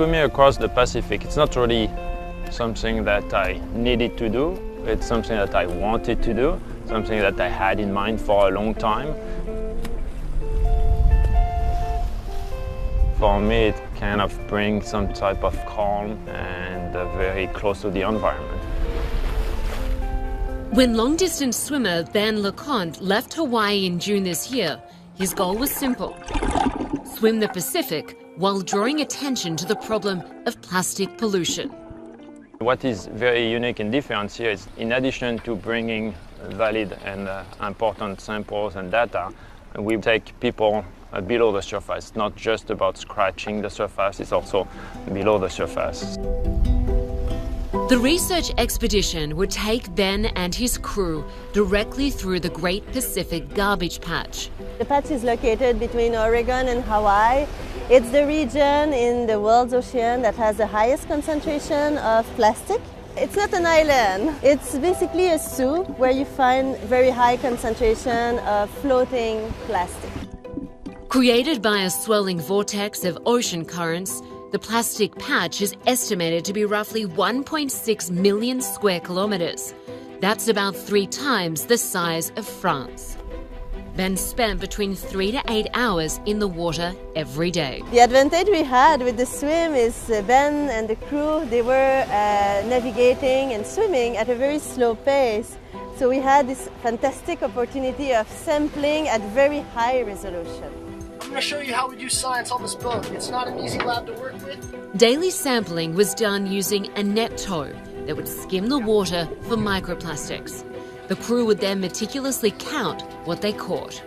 Swimming across the Pacific, it's not really something that I needed to do. It's something that I wanted to do, something that I had in mind for a long time. For me, it kind of brings some type of calm and very close to the environment. When long-distance swimmer Ben LeConte left Hawaii in June this year, his goal was simple: swim the Pacific while drawing attention to the problem of plastic pollution. What is very unique and different here is, in addition to bringing valid and important samples and data, we take people below the surface. It's not just about scratching the surface, it's also below the surface. The research expedition would take Ben and his crew directly through the Great Pacific Garbage Patch. The patch is located between Oregon and Hawaii. It's the region in the world's ocean that has the highest concentration of plastic. It's not an island. It's basically a soup where you find very high concentration of floating plastic. Created by a swirling vortex of ocean currents, the plastic patch is estimated to be roughly 1.6 million square kilometres. That's about 3 times the size of France. Ben spent between 3 to 8 hours in the water every day. The advantage we had with the swim is Ben and the crew, they were navigating and swimming at a very slow pace. So we had this fantastic opportunity of sampling at very high resolution. I'm going to show you how we do science on this boat. It's not an easy lab to work with. Daily sampling was done using a net tow that would skim the water for microplastics. The crew would then meticulously count what they caught.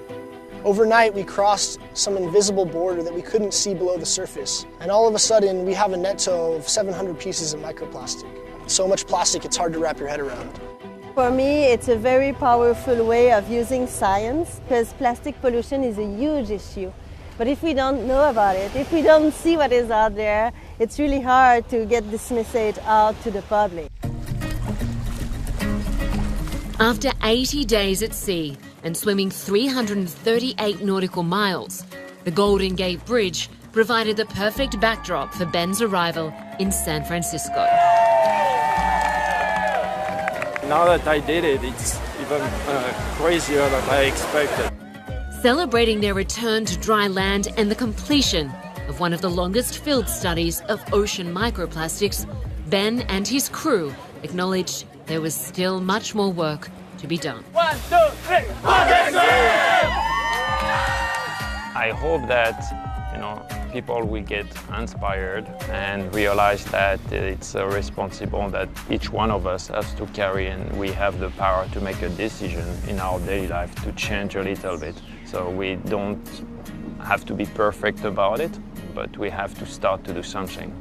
Overnight, we crossed some invisible border that we couldn't see below the surface. And all of a sudden, we have a net tow of 700 pieces of microplastic. So much plastic, it's hard to wrap your head around. For me, it's a very powerful way of using science because plastic pollution is a huge issue. But if we don't know about it, if we don't see what is out there, it's really hard to get this message out to the public. After 80 days at sea and swimming 338 nautical miles, the Golden Gate Bridge provided the perfect backdrop for Ben's arrival in San Francisco. Now that I did it, it's even crazier than I expected. Celebrating their return to dry land and the completion of one of the longest field studies of ocean microplastics, Ben and his crew acknowledged there was still much more work to be done. 1, 2, 3, I hope that people will get inspired and realize that it's responsible that each one of us has to carry, and we have the power to make a decision in our daily life to change a little bit. So we don't have to be perfect about it, but we have to start to do something.